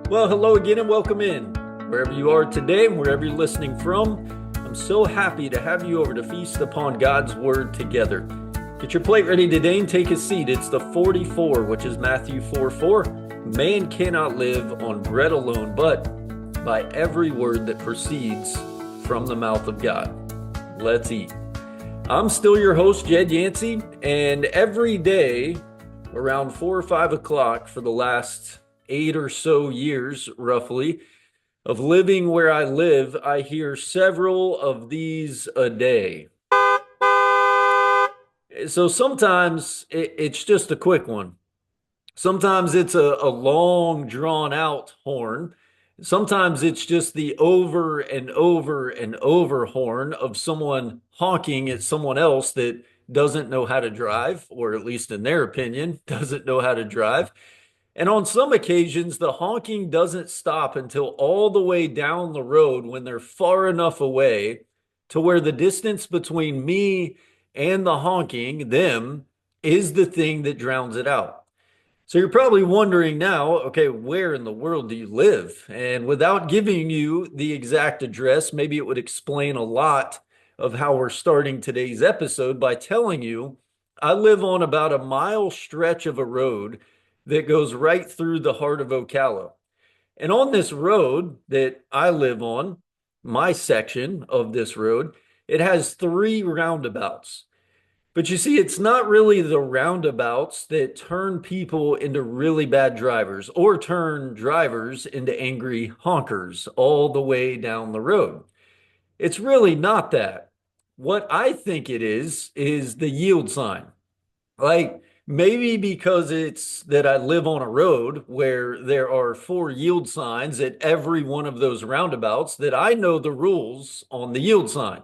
Well, hello again and welcome in. Wherever you are today and wherever you're listening from, I'm so happy to have you over to feast upon God's Word together. Get your plate ready today and take a seat. It's the 44, which is Matthew 4:4. Man cannot live on bread alone, but by every word that proceeds from the mouth of God. Let's eat. I'm still your host, Jed Yancey, and every day around 4 or 5 o'clock for the last 8 or so years, roughly, of living where I live, I hear several of these a day. So sometimes it's just a quick one. Sometimes it's a long, drawn out horn. Sometimes it's just the over and over and over horn of someone honking at someone else that doesn't know how to drive, or at least in their opinion, doesn't know how to drive. And on some occasions, the honking doesn't stop until all the way down the road when they're far enough away to where the distance between me and the honking, them, is the thing that drowns it out. So you're probably wondering now, okay, where in the world do you live? And without giving you the exact address, maybe it would explain a lot of how we're starting today's episode by telling you I live on about a mile stretch of a road that goes right through the heart of Ocala. And on this road that I live on, my section of this road, it has three roundabouts. But you see, it's not really the roundabouts that turn people into really bad drivers or turn drivers into angry honkers all the way down the road. It's really not that. What I think it is the yield sign. Like maybe because it's that I live on a road where there are four yield signs at every one of those roundabouts that I know the rules on the yield sign.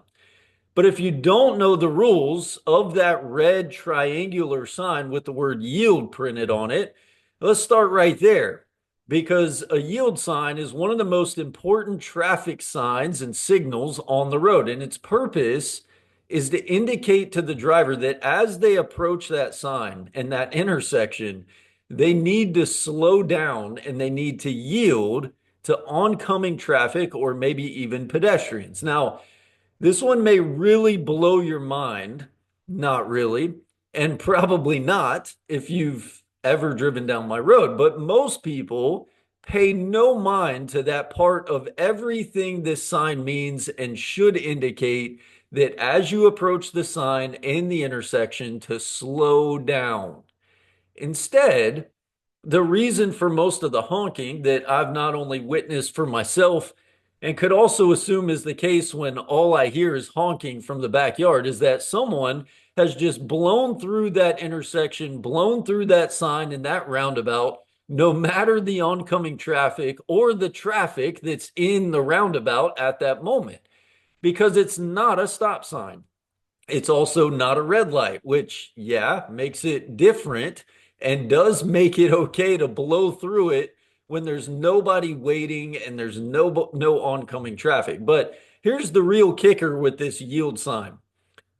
But if you don't know the rules of that red triangular sign with the word yield printed on it, let's start right there. Because a yield sign is one of the most important traffic signs and signals on the road. And its purpose is to indicate to the driver that as they approach that sign and that intersection, they need to slow down and they need to yield to oncoming traffic or maybe even pedestrians. Now, this one may really blow your mind. Not really, and probably not if you've ever driven down my road. But most people pay no mind to that part of everything this sign means and should indicate that as you approach the sign in the intersection to slow down. Instead, the reason for most of the honking that I've not only witnessed for myself and could also assume is the case when all I hear is honking from the backyard is that someone has just blown through that intersection, blown through that sign in that roundabout, no matter the oncoming traffic or the traffic that's in the roundabout at that moment, because it's not a stop sign. It's also not a red light, which, yeah, makes it different and does make it okay to blow through it when there's nobody waiting and there's no oncoming traffic. But here's the real kicker with this yield sign,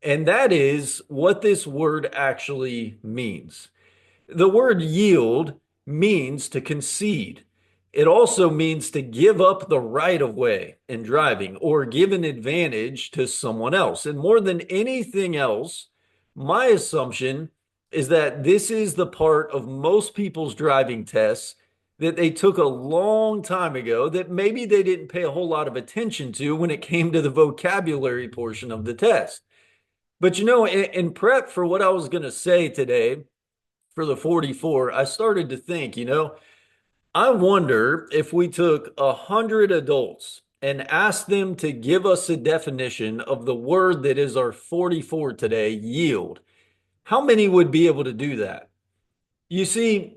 and that is what this word actually means. The word yield means to concede. It also means to give up the right of way in driving or give an advantage to someone else. And more than anything else, my assumption is that this is the part of most people's driving tests that they took a long time ago that maybe they didn't pay a whole lot of attention to when it came to the vocabulary portion of the test. But you know, in prep for what I was going to say today for the 44, I started to think, I wonder if we took 100 adults and asked them to give us a definition of the word that is our 44 today, yield. How many would be able to do that? You see,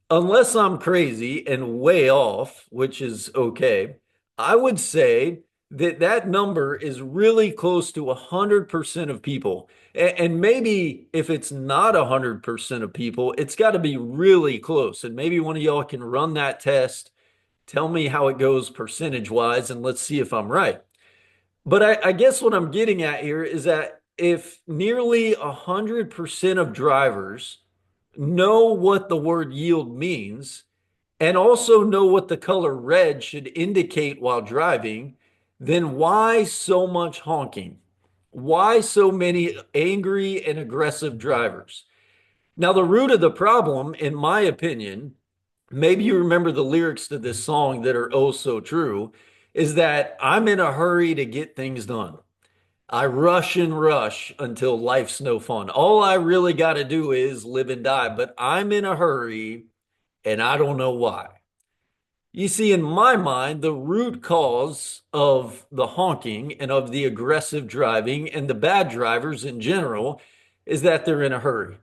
unless I'm crazy and way off, which is okay, I would say that that number is really close to 100% of people. And maybe if it's not 100% of people, it's got to be really close. And maybe one of y'all can run that test, tell me how it goes percentage wise, and let's see if I'm right. But I guess what I'm getting at here is that if nearly 100% of drivers know what the word yield means, and also know what the color red should indicate while driving, then why so much honking? Why so many angry and aggressive drivers? Now, the root of the problem, in my opinion, maybe you remember the lyrics to this song that are oh so true, is that I'm in a hurry to get things done. I rush and rush until life's no fun. All I really got to do is live and die, but I'm in a hurry and I don't know why. You see, in my mind, the root cause of the honking and of the aggressive driving and the bad drivers in general is that they're in a hurry.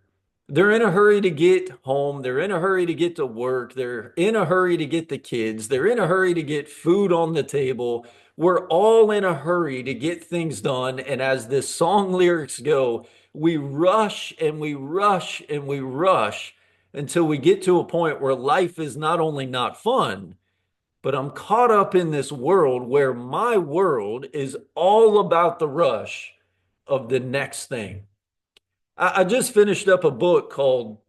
They're in a hurry to get home. They're in a hurry to get to work. They're in a hurry to get the kids. They're in a hurry to get food on the table. We're all in a hurry to get things done. And as this song lyrics go, we rush and we rush and we rush until we get to a point where life is not only not fun, but I'm caught up in this world where my world is all about the rush of the next thing. I just finished up a book called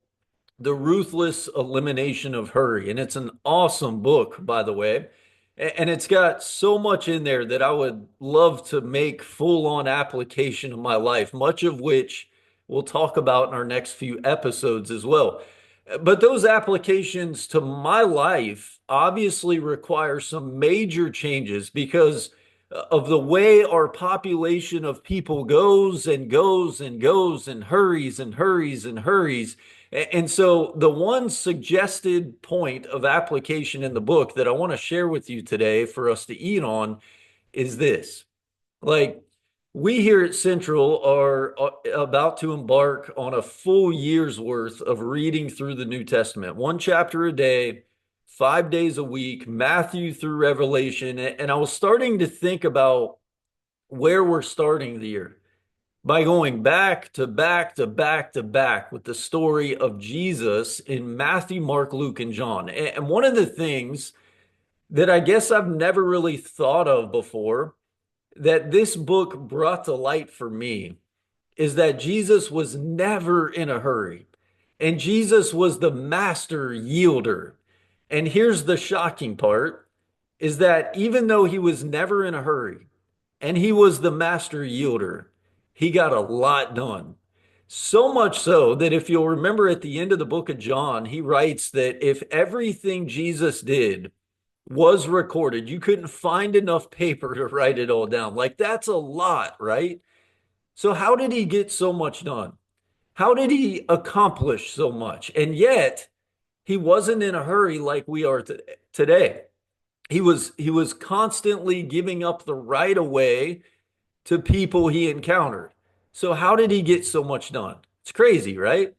The Ruthless Elimination of Hurry, and it's an awesome book, by the way. And it's got so much in there that I would love to make full on application of my life, much of which we'll talk about in our next few episodes as well. But those applications to my life obviously require some major changes because of the way our population of people goes and goes and goes and hurries and hurries and hurries. And so, the one suggested point of application in the book that I want to share with you today for us to eat on is this. Like, we here at Central are about to embark on a full year's worth of reading through the New Testament, one chapter a day, 5 days a week, Matthew through Revelation. And I was starting to think about where we're starting the year by going back to back to back to back with the story of Jesus in Matthew, Mark, Luke, and John. And one of the things that I guess I've never really thought of before that this book brought to light for me is that Jesus was never in a hurry. And Jesus was the master yielder. And here's the shocking part is that even though he was never in a hurry and he was the master yielder, he got a lot done. So much so that if you'll remember at the end of the book of John, he writes that if everything Jesus did was recorded, you couldn't find enough paper to write it all down. Like that's a lot, right? So, how did he get so much done? How did he accomplish so much? And yet, he wasn't in a hurry like we are today. He was constantly giving up the right of way to people he encountered. So how did he get so much done? It's crazy, right?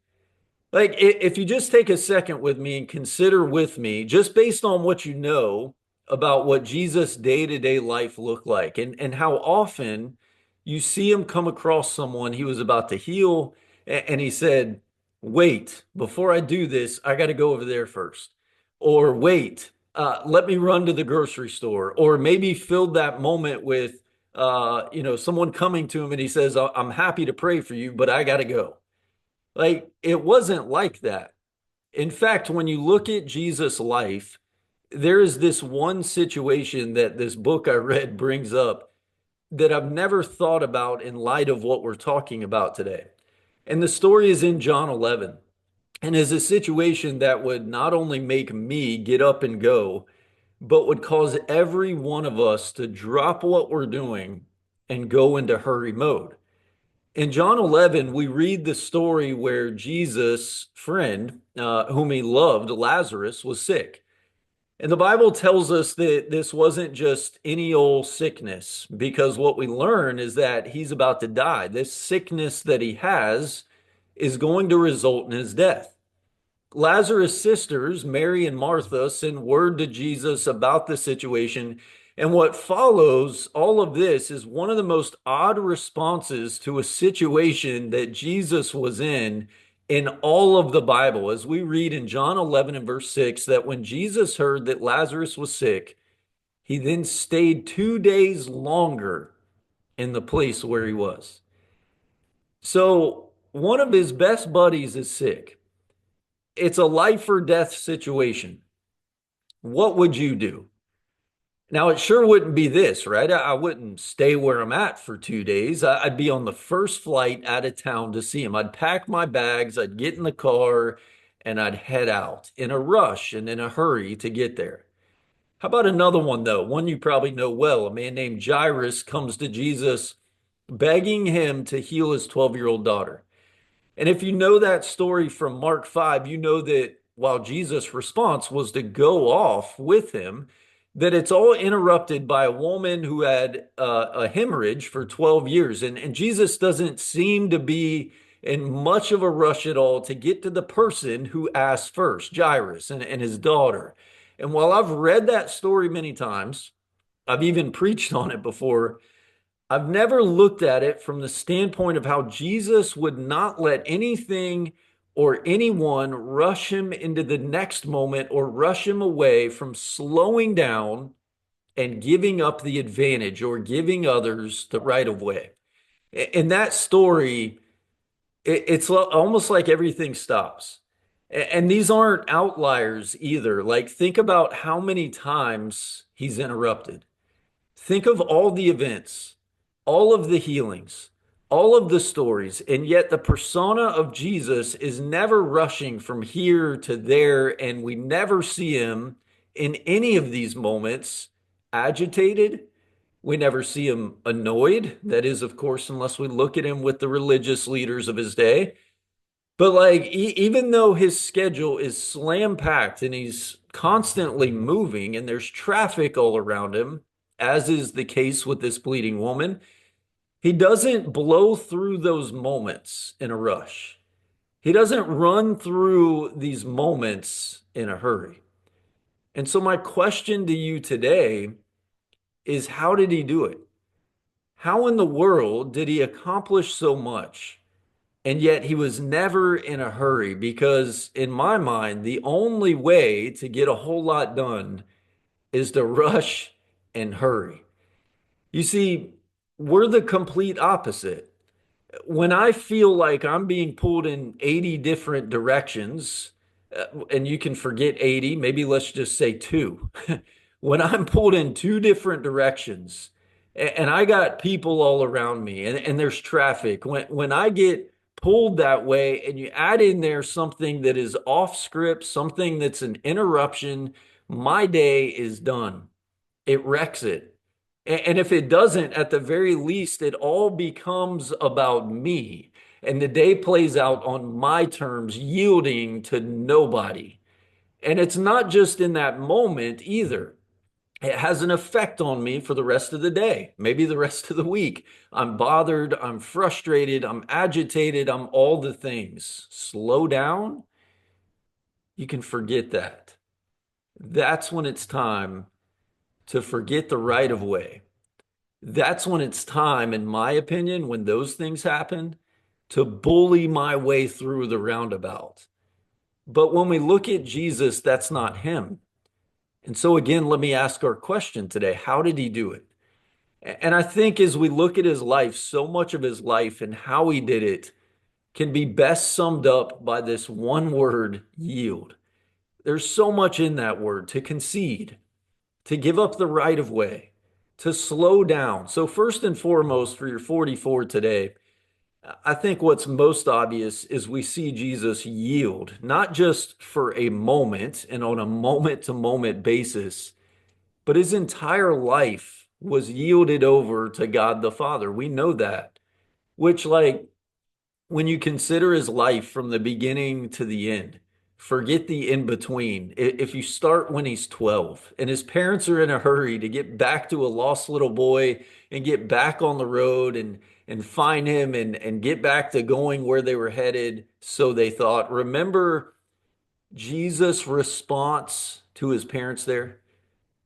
Like if you just take a second with me and consider with me, just based on what you know about what Jesus' day-to-day life looked like and how often you see him come across someone he was about to heal and he said, wait, before I do this, I got to go over there first. Or wait, let me run to the grocery store. Or maybe filled that moment with, someone coming to him and he says, I'm happy to pray for you, but I got to go. Like it wasn't like that. In fact, when you look at Jesus' life, there is this one situation that this book I read brings up that I've never thought about in light of what we're talking about today. And the story is in John 11 and is a situation that would not only make me get up and go, but would cause every one of us to drop what we're doing and go into hurry mode. In John 11, we read the story where Jesus' friend, whom he loved, Lazarus, was sick. And the Bible tells us that this wasn't just any old sickness, because what we learn is that he's about to die. This sickness that he has is going to result in his death. Lazarus' sisters, Mary and Martha, send word to Jesus about the situation. And what follows all of this is one of the most odd responses to a situation that Jesus was in all of the Bible. As we read in John 11 and verse 6, that when Jesus heard that Lazarus was sick, he then stayed 2 days longer in the place where he was. So one of his best buddies is sick. It's a life or death situation. what would you do? Now, it sure wouldn't be this, right? I wouldn't stay where I'm at for 2 days. I'd be on the first flight out of town to see him. I'd pack my bags, I'd get in the car, and I'd head out in a rush and in a hurry to get there. How about another one, though? One you probably know well. A man named Jairus comes to Jesus begging him to heal his 12-year-old daughter. And if you know that story from Mark 5, you know that while Jesus' response was to go off with him, that it's all interrupted by a woman who had a hemorrhage for 12 years. And Jesus doesn't seem to be in much of a rush at all to get to the person who asked first, Jairus and his daughter. And while I've read that story many times, I've even preached on it before. I've never looked at it from the standpoint of how Jesus would not let anything or anyone rush him into the next moment or rush him away from slowing down and giving up the advantage or giving others the right of way. In that story, it's almost like everything stops. And these aren't outliers either. Like, think about how many times he's interrupted. Think of all the events, all of the healings, all of the stories, and yet the persona of Jesus is never rushing from here to there, and we never see him in any of these moments agitated. We never see him annoyed. That is, of course, unless we look at him with the religious leaders of his day. But like, even though his schedule is slam packed and he's constantly moving and there's traffic all around him, as is the case with this bleeding woman, he doesn't blow through those moments in a rush. He doesn't run through these moments in a hurry. And so, my question to you today is, how did he do it? How in the world did he accomplish so much? And yet he was never in a hurry because, in my mind, the only way to get a whole lot done is to rush and hurry. You see, we're the complete opposite. When I feel like I'm being pulled in 80 different directions, and you can forget 80, maybe let's just say two. When I'm pulled in two different directions, and I got people all around me, and there's traffic, when I get pulled that way, and you add in there something that is off script, something that's an interruption, my day is done. It wrecks it. And if it doesn't, at the very least, it all becomes about me. And the day plays out on my terms, yielding to nobody. And it's not just in that moment either. It has an effect on me for the rest of the day, maybe the rest of the week. I'm bothered, I'm frustrated, I'm agitated, I'm all the things. Slow down, you can forget that. That's when it's time to forget the right of way. That's when it's time, in my opinion, when those things happen, to bully my way through the roundabout. But when we look at Jesus, that's not him. And so, again, let me ask our question today. How did he do it? And I think as we look at his life, so much of his life and how he did it can be best summed up by this one word, yield. There's so much in that word: to concede, to give up the right of way, to slow down. So, first and foremost, for your 44 today, I think what's most obvious is we see Jesus yield, not just for a moment and on a moment to moment basis, but his entire life was yielded over to God the Father. We know that, which, like, when you consider his life from the beginning to the end, forget the in between. If you start when he's 12 and his parents are in a hurry to get back to a lost little boy and get back on the road and find him and get back to going where they were headed, so they thought. Remember Jesus' response to his parents there?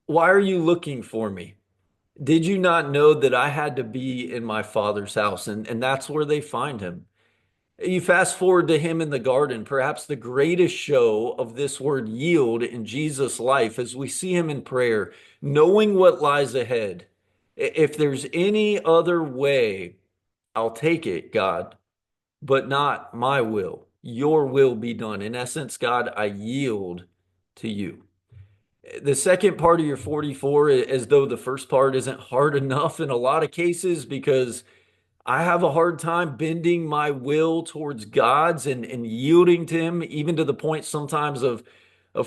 Why are you looking for me? Did you not know that I had to be in my father's house? And that's where they find him. You fast forward to him in the garden, perhaps the greatest show of this word yield in Jesus' life, as we see him in prayer, knowing what lies ahead. If there's any other way, I'll take it, God, but not my will. Your will be done. In essence, God, I yield to you. The second part of your 44, as though the first part isn't hard enough in a lot of cases, because I have a hard time bending my will towards God's and yielding to Him, even to the point sometimes of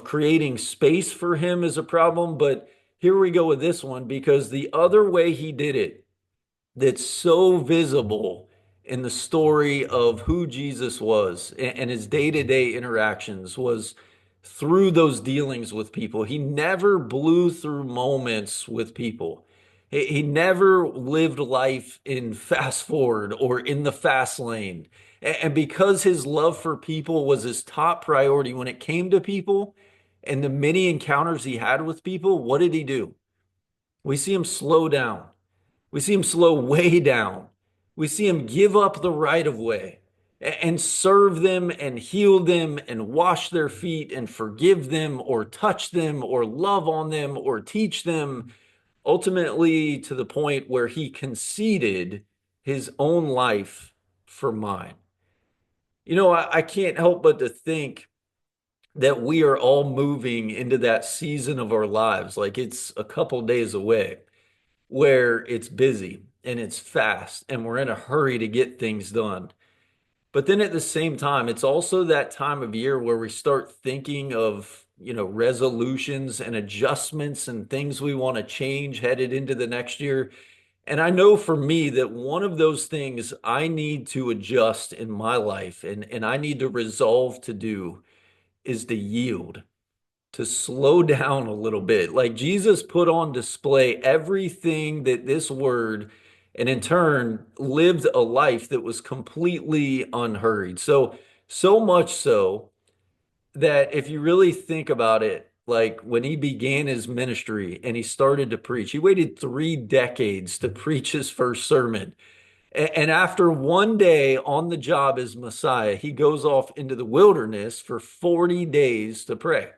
creating space for Him is a problem. But here we go with this one, because the other way He did it that's so visible in the story of who Jesus was and his day-to-day interactions was through those dealings with people. He never blew through moments with people. He never lived life in fast forward or in the fast lane. And because his love for people was his top priority when it came to people and the many encounters he had with people, what did he do? We see him slow down. We see him slow way down. We see him give up the right of way and serve them and heal them and wash their feet and forgive them or touch them or love on them or teach them, ultimately to the point where he conceded his own life for mine. I can't help but to think that we are all moving into that season of our lives, like it's a couple days away, where it's busy and it's fast and we're in a hurry to get things done. But then at the same time, it's also that time of year where we start thinking of, resolutions and adjustments and things we want to change headed into the next year. And I know for me that one of those things I need to adjust in my life and I need to resolve to do is to yield, to slow down a little bit. Like Jesus put on display everything that this word, and in turn lived a life that was completely unhurried. So much so that if you really think about it, like when he began his ministry and he started to preach, he waited 3 decades to preach his first sermon. And after one day on the job as Messiah, he goes off into the wilderness for 40 days to pray.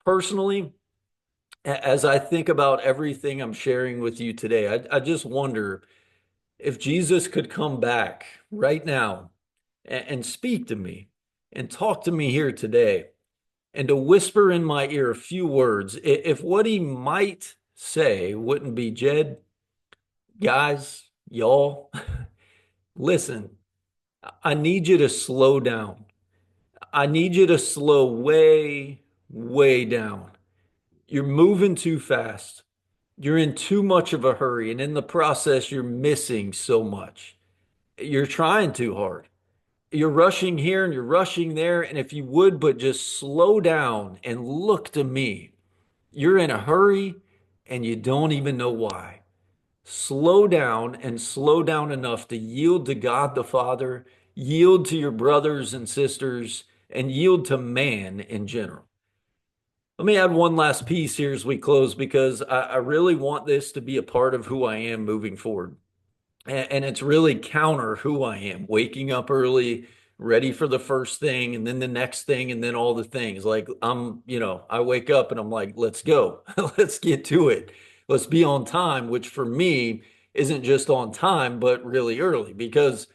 Personally, as I think about everything I'm sharing with you today, I just wonder if Jesus could come back right now and speak to me and talk to me here today and to whisper in my ear a few words. If what he might say wouldn't be, Jed, guys, y'all, listen, I need you to slow down. I need you to slow way, way down. You're moving too fast. You're in too much of a hurry. And in the process, you're missing so much. You're trying too hard. You're rushing here and you're rushing there. And if you would, but just slow down and look to me, you're in a hurry and you don't even know why. Slow down and slow down enough to yield to God the Father, yield to your brothers and sisters, and yield to man in general. Let me add one last piece here as we close because I really want this to be a part of who I am moving forward. And it's really counter who I am, waking up early, ready for the first thing, and then the next thing, and then all the things. Like I wake up and I'm like, let's go, let's get to it. Let's be on time, which for me isn't just on time, but really early because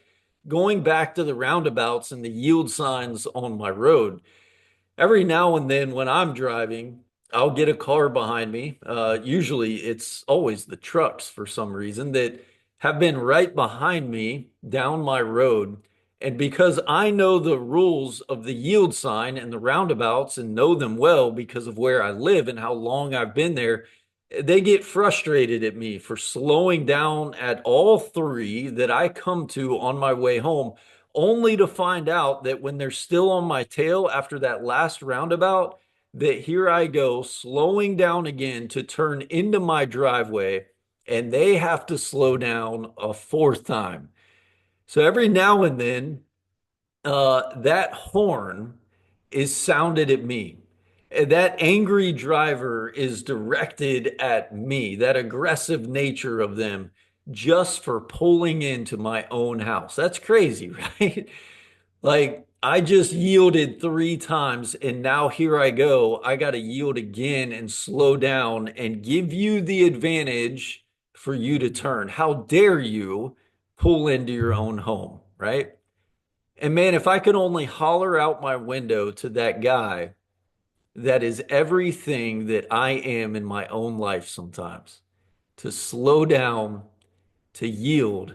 going back to the roundabouts and the yield signs on my road, every now and then when I'm driving, I'll get a car behind me. Usually it's always the trucks for some reason that have been right behind me down my road. And because I know the rules of the yield sign and the roundabouts and know them well because of where I live and how long I've been there, they get frustrated at me for slowing down at all three that I come to on my way home, only to find out that when they're still on my tail after that last roundabout, that here I go slowing down again to turn into my driveway, and they have to slow down a fourth time. So every now and then, that horn is sounded at me. That angry driver is directed at me, that aggressive nature of them, just for pulling into my own house. That's crazy, right? Like, I just yielded 3 times, and now here I go. I got to yield again and slow down and give you the advantage for you to turn. How dare you pull into your own home, right? And man, if I could only holler out my window to that guy that is everything that I am in my own life sometimes. To slow down, to yield,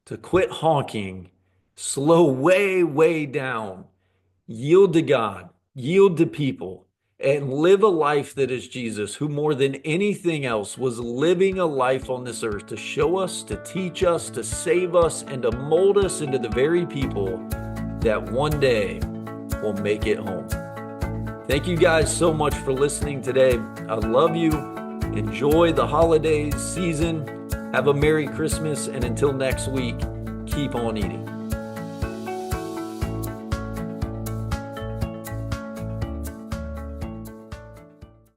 to quit honking, slow way, way down, yield to God, yield to people, and live a life that is Jesus, who more than anything else was living a life on this earth to show us, to teach us, to save us, and to mold us into the very people that one day will make it home. Thank you guys so much for listening today. I love you. Enjoy the holidays season. Have a Merry Christmas. And until next week, keep on eating.